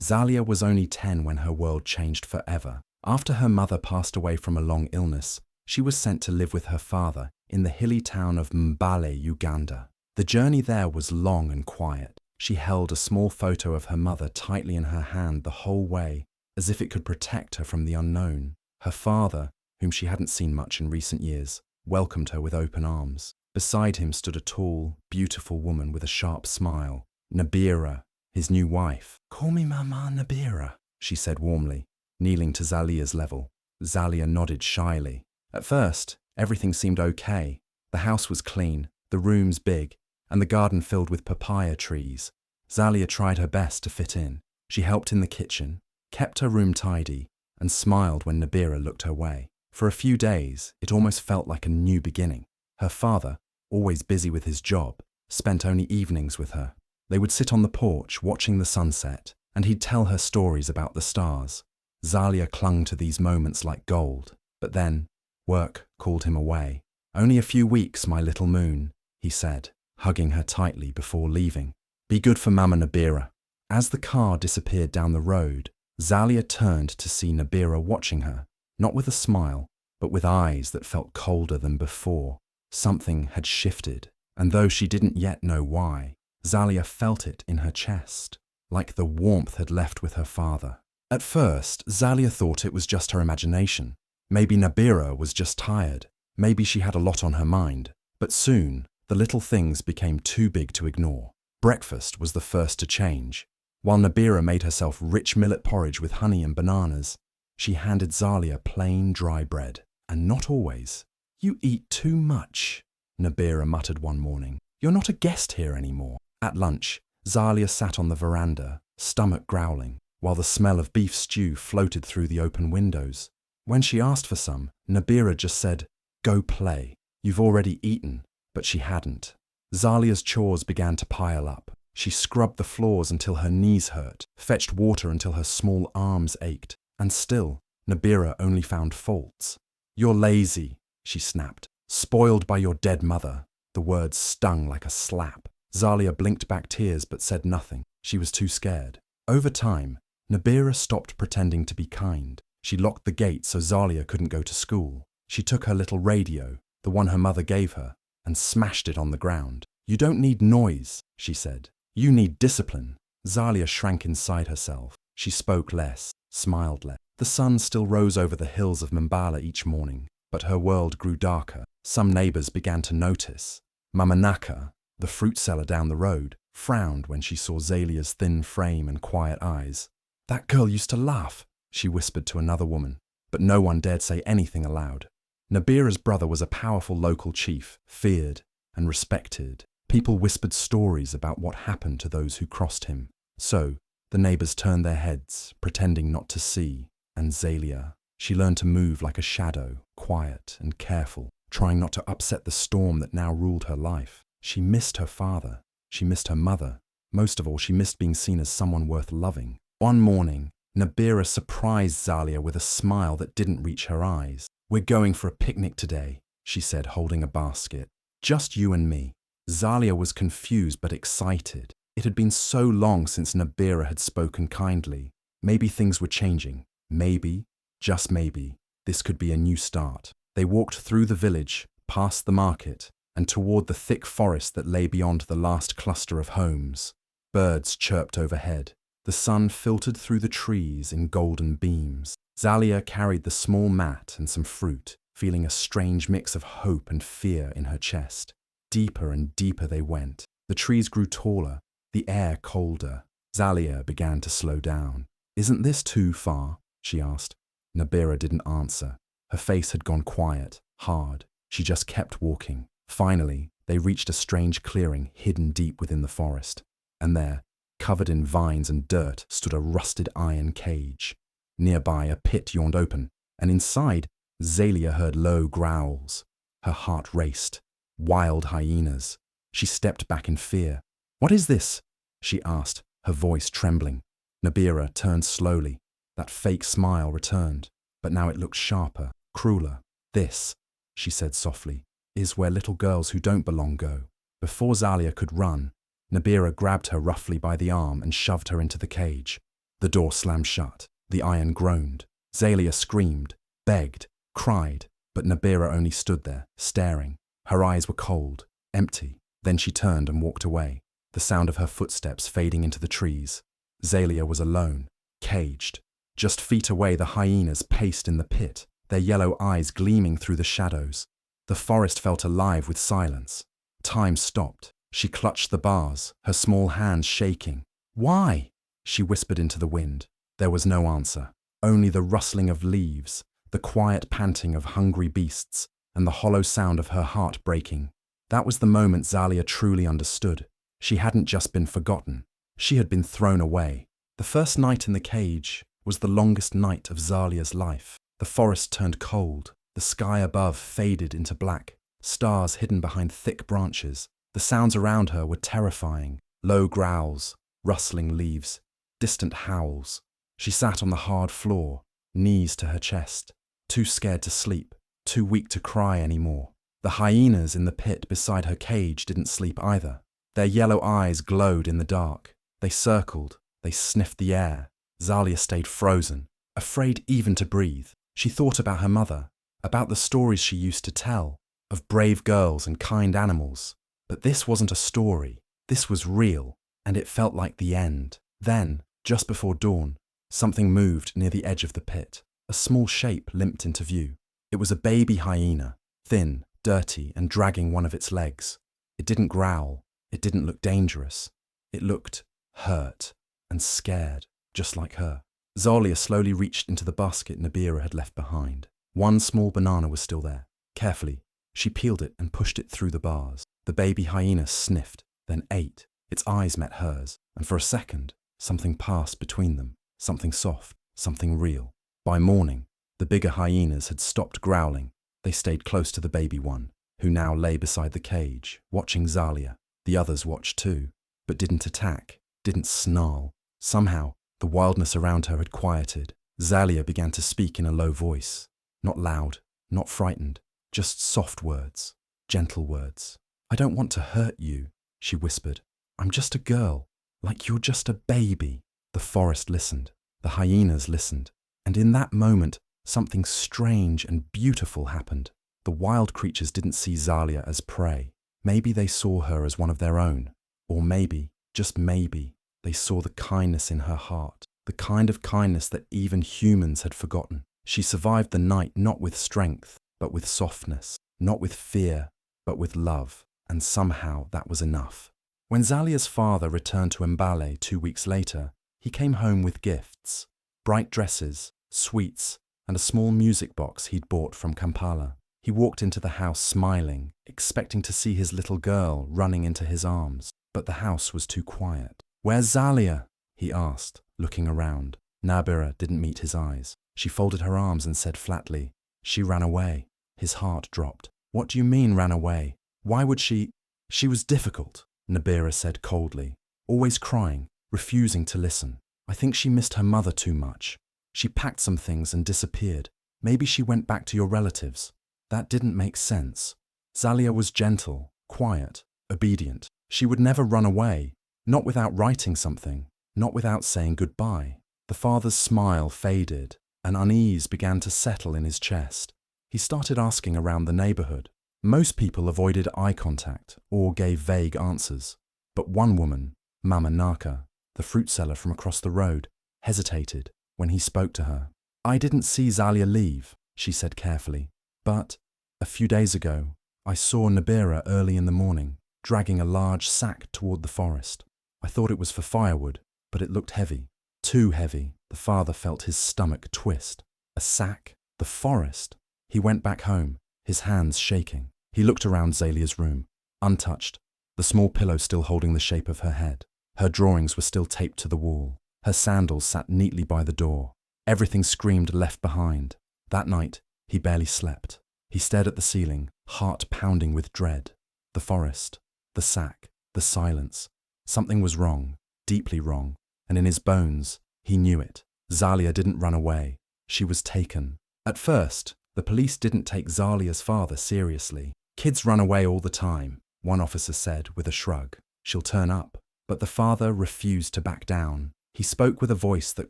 Zalia was only 10 when her world changed forever. After her mother passed away from a long illness, she was sent to live with her father in the hilly town of Mbale, Uganda. The journey there was long and quiet. She held a small photo of her mother tightly in her hand the whole way, as if it could protect her from the unknown. Her father, whom she hadn't seen much in recent years, welcomed her with open arms. Beside him stood a tall, beautiful woman with a sharp smile, Nabira, his new wife. "Call me Mama Nabira," she said warmly, kneeling to Zalia's level. Zalia nodded shyly. At first, everything seemed okay. The house was clean, the rooms big, and the garden filled with papaya trees. Zalia tried her best to fit in. She helped in the kitchen, kept her room tidy, and smiled when Nabira looked her way. For a few days, it almost felt like a new beginning. Her father, always busy with his job, spent only evenings with her. They would sit on the porch watching the sunset, and he'd tell her stories about the stars. Zalia clung to these moments like gold. But then, work called him away. "Only a few weeks, my little moon," he said, hugging her tightly before leaving. "Be good for Mama Nabira." As the car disappeared down the road, Zalia turned to see Nabira watching her, not with a smile, but with eyes that felt colder than before. Something had shifted, and though she didn't yet know why, Zalia felt it in her chest, like the warmth had left with her father. At first, Zalia thought it was just her imagination. Maybe Nabira was just tired. Maybe she had a lot on her mind. But soon, the little things became too big to ignore. Breakfast was the first to change. While Nabira made herself rich millet porridge with honey and bananas, she handed Zalia plain dry bread. And not always. "You eat too much," Nabira muttered one morning. "You're not a guest here anymore." At lunch, Zalia sat on the veranda, stomach growling, while the smell of beef stew floated through the open windows. When she asked for some, Nabira just said, "Go play. You've already eaten." But she hadn't. Zalia's chores began to pile up. She scrubbed the floors until her knees hurt, fetched water until her small arms ached, and still, Nabira only found faults. "You're lazy," she snapped. "Spoiled by your dead mother." The words stung like a slap. Zalia blinked back tears but said nothing. She was too scared. Over time, Nabira stopped pretending to be kind. She locked the gate so Zalia couldn't go to school. She took her little radio, the one her mother gave her, and smashed it on the ground. "You don't need noise," she said. "You need discipline." Zalia shrank inside herself. She spoke less, smiled less. The sun still rose over the hills of Mbale each morning, but her world grew darker. Some neighbors began to notice. Mama Naka, the fruit seller down the road, frowned when she saw Zalia's thin frame and quiet eyes. "That girl used to laugh," she whispered to another woman, but no one dared say anything aloud. Nabira's brother was a powerful local chief, feared and respected. People whispered stories about what happened to those who crossed him. So, the neighbors turned their heads, pretending not to see. And Zalia, she learned to move like a shadow, quiet and careful, trying not to upset the storm that now ruled her life. She missed her father. She missed her mother. Most of all, she missed being seen as someone worth loving. One morning, Nabira surprised Zalia with a smile that didn't reach her eyes. "We're going for a picnic today," she said, holding a basket. "Just you and me." Zalia was confused but excited. It had been so long since Nabira had spoken kindly. Maybe things were changing. Maybe, just maybe, this could be a new start. They walked through the village, past the market, and toward the thick forest that lay beyond the last cluster of homes. Birds chirped overhead. The sun filtered through the trees in golden beams. Zalia carried the small mat and some fruit, feeling a strange mix of hope and fear in her chest. Deeper and deeper they went. The trees grew taller, the air colder. Zalia began to slow down. "Isn't this too far?" she asked. Nabira didn't answer. Her face had gone quiet, hard. She just kept walking. Finally, they reached a strange clearing hidden deep within the forest. And there, covered in vines and dirt, stood a rusted iron cage. Nearby, a pit yawned open, and inside, Zalia heard low growls. Her heart raced. Wild hyenas. She stepped back in fear. "What is this?" she asked, her voice trembling. Nabira turned slowly. That fake smile returned, but now it looked sharper, crueler. "This," she said softly, "is where little girls who don't belong go." Before Zalia could run, Nabira grabbed her roughly by the arm and shoved her into the cage. The door slammed shut. The iron groaned. Zalia screamed, begged, cried, but Nabira only stood there, staring. Her eyes were cold, empty. Then she turned and walked away, the sound of her footsteps fading into the trees. Zalia was alone, caged. Just feet away, the hyenas paced in the pit, their yellow eyes gleaming through the shadows. The forest felt alive with silence. Time stopped. She clutched the bars, her small hands shaking. "Why?" she whispered into the wind. There was no answer, only the rustling of leaves, the quiet panting of hungry beasts, and the hollow sound of her heart breaking. That was the moment Zalia truly understood. She hadn't just been forgotten. She had been thrown away. The first night in the cage was the longest night of Zalia's life. The forest turned cold. The sky above faded into black, stars hidden behind thick branches. The sounds around her were terrifying. Low growls, rustling leaves, distant howls. She sat on the hard floor, knees to her chest, too scared to sleep, too weak to cry anymore. The hyenas in the pit beside her cage didn't sleep either. Their yellow eyes glowed in the dark. They circled, they sniffed the air. Zalia stayed frozen, afraid even to breathe. She thought about her mother, about the stories she used to tell, of brave girls and kind animals. But this wasn't a story. This was real, and it felt like the end. Then, just before dawn, something moved near the edge of the pit. A small shape limped into view. It was a baby hyena, thin, dirty, and dragging one of its legs. It didn't growl. It didn't look dangerous. It looked hurt and scared, just like her. Zalia slowly reached into the basket Nabira had left behind. One small banana was still there. Carefully, she peeled it and pushed it through the bars. The baby hyena sniffed, then ate. Its eyes met hers, and for a second, something passed between them. Something soft, something real. By morning, the bigger hyenas had stopped growling. They stayed close to the baby one, who now lay beside the cage, watching Zalia. The others watched too, but didn't attack, didn't snarl. Somehow, the wildness around her had quieted. Zalia began to speak in a low voice. Not loud, not frightened, just soft words, gentle words. "I don't want to hurt you," she whispered. "I'm just a girl, like you're just a baby." The forest listened, the hyenas listened, and in that moment, something strange and beautiful happened. The wild creatures didn't see Zalia as prey. Maybe they saw her as one of their own. Or maybe, just maybe, they saw the kindness in her heart, the kind of kindness that even humans had forgotten. She survived the night not with strength, but with softness, not with fear, but with love, and somehow that was enough. When Zalia's father returned to Mbale 2 weeks later, he came home with gifts, bright dresses, sweets, and a small music box he'd bought from Kampala. He walked into the house smiling, expecting to see his little girl running into his arms, but the house was too quiet. "Where's Zalia?" he asked, looking around. Nabira didn't meet his eyes. She folded her arms and said flatly, "She ran away." His heart dropped. "What do you mean, ran away? Why would she?" "She was difficult," Nabira said coldly, "always crying, refusing to listen. I think she missed her mother too much. She packed some things and disappeared. Maybe she went back to your relatives." That didn't make sense. Zalia was gentle, quiet, obedient. She would never run away, not without writing something, not without saying goodbye. The father's smile faded, and unease began to settle in his chest. He started asking around the neighborhood. Most people avoided eye contact or gave vague answers. But one woman, Mama Naka, the fruit seller from across the road, hesitated when he spoke to her. "I didn't see Zalia leave," she said carefully. "But a few days ago, I saw Nabira early in the morning, dragging a large sack toward the forest. I thought it was for firewood, but it looked heavy. Too heavy." The father felt his stomach twist. A sack? The forest? He went back home, his hands shaking. He looked around Zalia's room, untouched, the small pillow still holding the shape of her head. Her drawings were still taped to the wall. Her sandals sat neatly by the door. Everything screamed left behind. That night, he barely slept. He stared at the ceiling, heart pounding with dread. The forest, the sack, the silence. Something was wrong, deeply wrong, and in his bones, he knew it. Zalia didn't run away. She was taken. At first, the police didn't take Zalia's father seriously. "Kids run away all the time," one officer said with a shrug. "She'll turn up." But the father refused to back down. He spoke with a voice that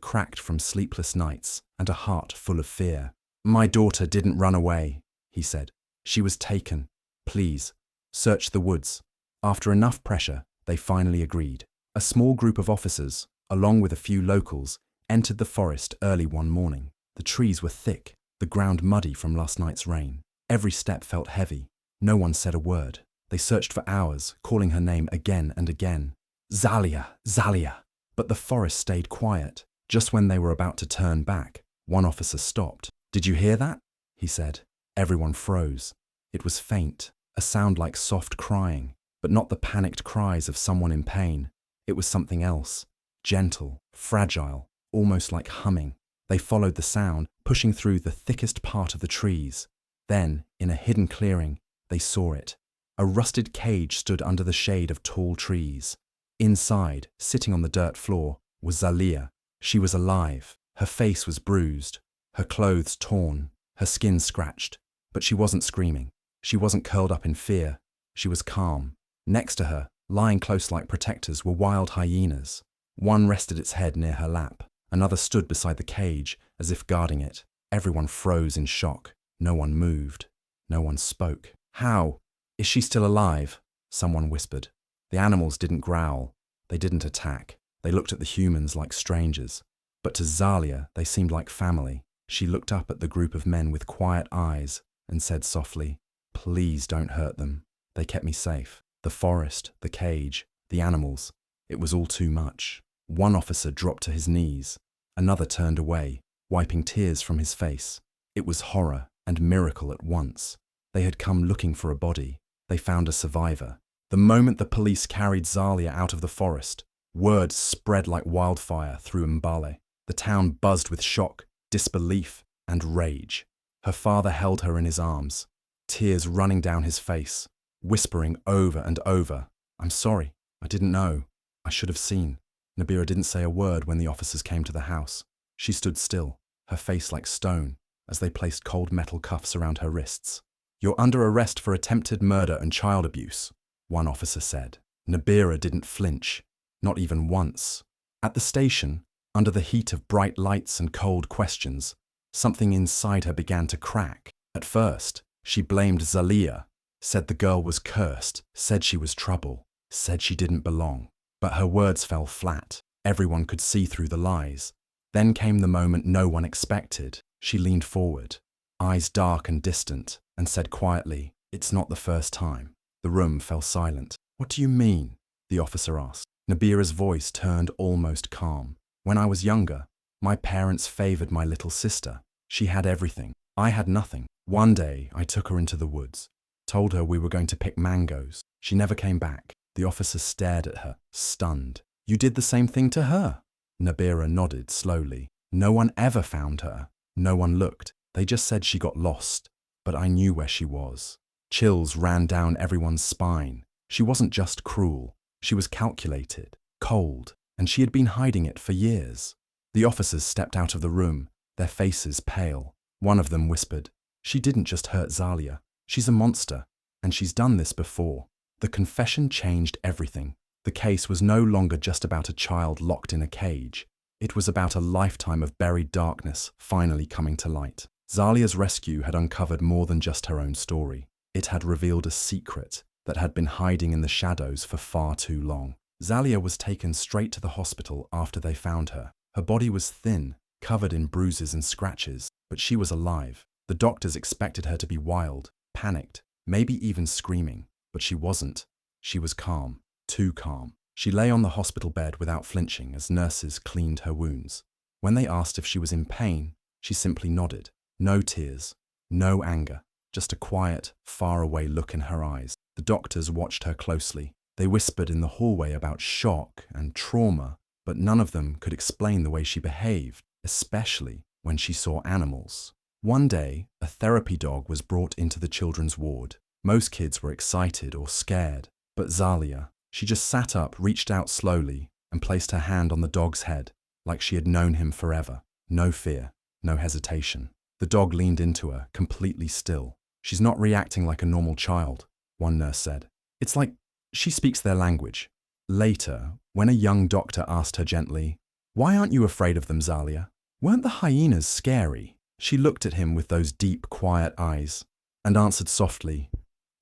cracked from sleepless nights and a heart full of fear. "My daughter didn't run away," he said. "She was taken. Please, search the woods." After enough pressure, they finally agreed. A small group of officers, along with a few locals, entered the forest early one morning. The trees were thick, the ground muddy from last night's rain. Every step felt heavy. No one said a word. They searched for hours, calling her name again and again. "Zalia, Zalia." But the forest stayed quiet. Just when they were about to turn back, one officer stopped. "Did you hear that?" he said. Everyone froze. It was faint, a sound like soft crying, but not the panicked cries of someone in pain. It was something else, gentle, fragile, almost like humming. They followed the sound, pushing through the thickest part of the trees. Then, in a hidden clearing, they saw it. A rusted cage stood under the shade of tall trees. Inside, sitting on the dirt floor, was Zalia. She was alive. Her face was bruised, her clothes torn, her skin scratched. But she wasn't screaming. She wasn't curled up in fear. She was calm. Next to her, lying close like protectors, were wild hyenas. One rested its head near her lap. Another stood beside the cage, as if guarding it. Everyone froze in shock. No one moved. No one spoke. "How? Is she still alive?" someone whispered. The animals didn't growl. They didn't attack. They looked at the humans like strangers. But to Zalia, they seemed like family. She looked up at the group of men with quiet eyes and said softly, "Please don't hurt them. They kept me safe." The forest, the cage, the animals. It was all too much. One officer dropped to his knees. Another turned away, wiping tears from his face. It was horror and miracle at once. They had come looking for a body. They found a survivor. The moment the police carried Zalia out of the forest, word spread like wildfire through Mbale. The town buzzed with shock, disbelief, and rage. Her father held her in his arms, tears running down his face, whispering over and over, "I'm sorry, I didn't know, I should have seen." Nabira didn't say a word when the officers came to the house. She stood still, her face like stone, as they placed cold metal cuffs around her wrists. "You're under arrest for attempted murder and child abuse," one officer said. Nabira didn't flinch, not even once. At the station, under the heat of bright lights and cold questions, something inside her began to crack. At first, she blamed Zalia, said the girl was cursed, said she was trouble, said she didn't belong. But her words fell flat. Everyone could see through the lies. Then came the moment no one expected. She leaned forward, eyes dark and distant, and said quietly, "It's not the first time." The room fell silent. "What do you mean?" the officer asked. Nabira's voice turned almost calm. "When I was younger, my parents favored my little sister. She had everything. I had nothing. One day, I took her into the woods, told her we were going to pick mangoes. She never came back." The officer stared at her, stunned. "You did the same thing to her?" Nabira nodded slowly. "No one ever found her. No one looked. They just said she got lost. But I knew where she was." Chills ran down everyone's spine. She wasn't just cruel. She was calculated, cold, and she had been hiding it for years. The officers stepped out of the room, their faces pale. One of them whispered, "She didn't just hurt Zalia. She's a monster, and she's done this before." The confession changed everything. The case was no longer just about a child locked in a cage. It was about a lifetime of buried darkness finally coming to light. Zalia's rescue had uncovered more than just her own story. It had revealed a secret that had been hiding in the shadows for far too long. Zalia was taken straight to the hospital after they found her. Her body was thin, covered in bruises and scratches, but she was alive. The doctors expected her to be wild, panicked, maybe even screaming, but she wasn't. She was calm, too calm. She lay on the hospital bed without flinching as nurses cleaned her wounds. When they asked if she was in pain, she simply nodded. No tears, no anger, just a quiet, faraway look in her eyes. The doctors watched her closely. They whispered in the hallway about shock and trauma, but none of them could explain the way she behaved, especially when she saw animals. One day, a therapy dog was brought into the children's ward. Most kids were excited or scared, but Zalia, she just sat up, reached out slowly, and placed her hand on the dog's head, like she had known him forever. No fear, no hesitation. The dog leaned into her, completely still. "She's not reacting like a normal child," one nurse said. "It's like she speaks their language." Later, when a young doctor asked her gently, Why aren't you afraid of them, Zalia? Weren't the hyenas scary? She looked at him with those deep, quiet eyes and answered softly,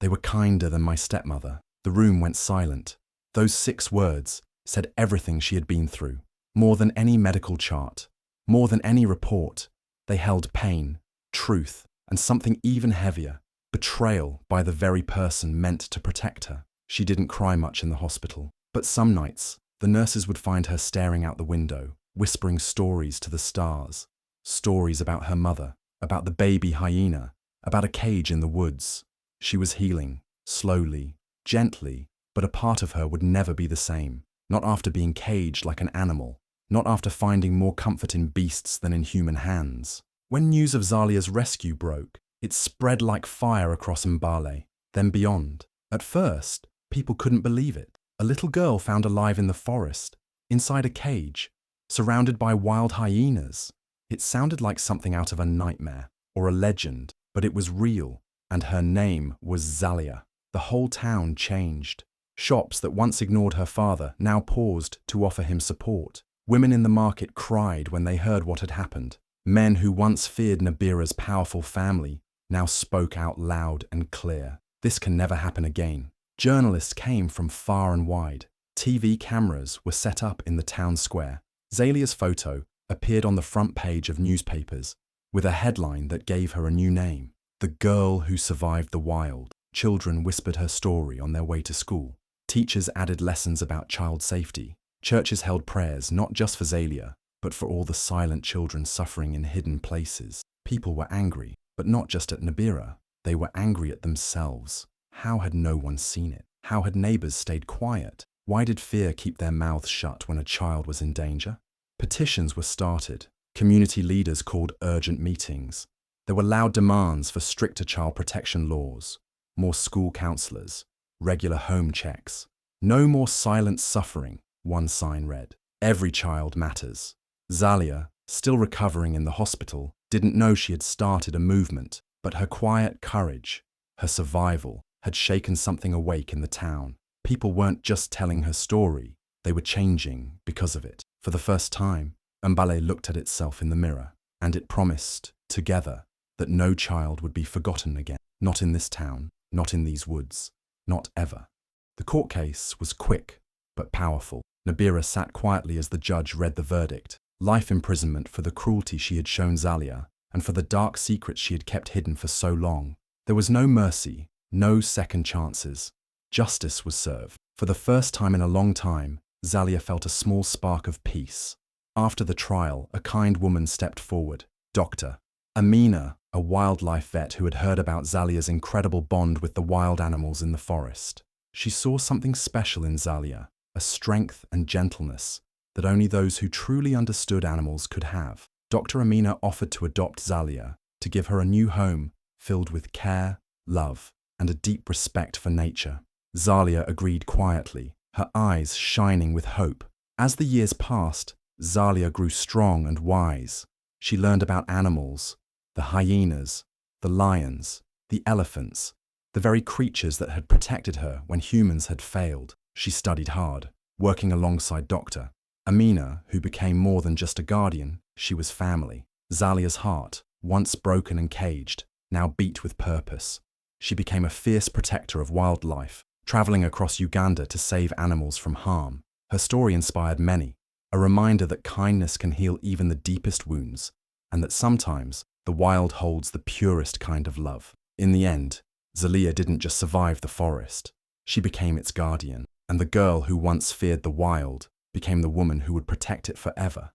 "They were kinder than my stepmother." The room went silent. Those 6 words said everything she had been through. More than any medical chart, more than any report, they held pain, truth, and something even heavier, betrayal by the very person meant to protect her. She didn't cry much in the hospital, but some nights, the nurses would find her staring out the window, whispering stories to the stars. Stories about her mother, about the baby hyena, about a cage in the woods. She was healing, slowly, gently, but a part of her would never be the same. Not after being caged like an animal, not after finding more comfort in beasts than in human hands. When news of Zalia's rescue broke, it spread like fire across Mbale, then beyond. At first, people couldn't believe it. A little girl found alive in the forest, inside a cage, surrounded by wild hyenas. It sounded like something out of a nightmare or a legend, but it was real, and her name was Zalia. The whole town changed. Shops that once ignored her father now paused to offer him support. Women in the market cried when they heard what had happened. Men who once feared Nabira's powerful family now spoke out loud and clear. This can never happen again. Journalists came from far and wide. TV cameras were set up in the town square. Zalia's photo appeared on the front page of newspapers with a headline that gave her a new name: "The Girl Who Survived the Wild." Children whispered her story on their way to school. Teachers added lessons about child safety. Churches held prayers not just for Zalia, but for all the silent children suffering in hidden places. People were angry, but not just at Nabira. They were angry at themselves. How had no one seen it? How had neighbors stayed quiet? Why did fear keep their mouths shut when a child was in danger? Petitions were started. Community leaders called urgent meetings. There were loud demands for stricter child protection laws, more school counselors, regular home checks. No more silent suffering, one sign read. Every child matters. Zalia, still recovering in the hospital, didn't know she had started a movement, but her quiet courage, her survival, had shaken something awake in the town. People weren't just telling her story, they were changing because of it. For the first time, Mbale looked at itself in the mirror, and it promised, together, that no child would be forgotten again. Not in this town, not in these woods, not ever. The court case was quick, but powerful. Nabira sat quietly as the judge read the verdict: life imprisonment for the cruelty she had shown Zalia, and for the dark secrets she had kept hidden for so long. There was no mercy, no second chances. Justice was served. For the first time in a long time, Zalia felt a small spark of peace. After the trial, a kind woman stepped forward. Dr. Amina, a wildlife vet who had heard about Zalia's incredible bond with the wild animals in the forest. She saw something special in Zalia, a strength and gentleness that only those who truly understood animals could have. Dr. Amina offered to adopt Zalia, to give her a new home filled with care, love, and a deep respect for nature. Zalia agreed quietly, her eyes shining with hope. As the years passed, Zalia grew strong and wise. She learned about animals, the hyenas, the lions, the elephants, the very creatures that had protected her when humans had failed. She studied hard, working alongside Dr. Amina, who became more than just a guardian. She was family. Zalia's heart, once broken and caged, now beat with purpose. She became a fierce protector of wildlife, traveling across Uganda to save animals from harm. Her story inspired many, a reminder that kindness can heal even the deepest wounds, and that sometimes the wild holds the purest kind of love. In the end, Zalia didn't just survive the forest. She became its guardian, and the girl who once feared the wild became the woman who would protect it forever.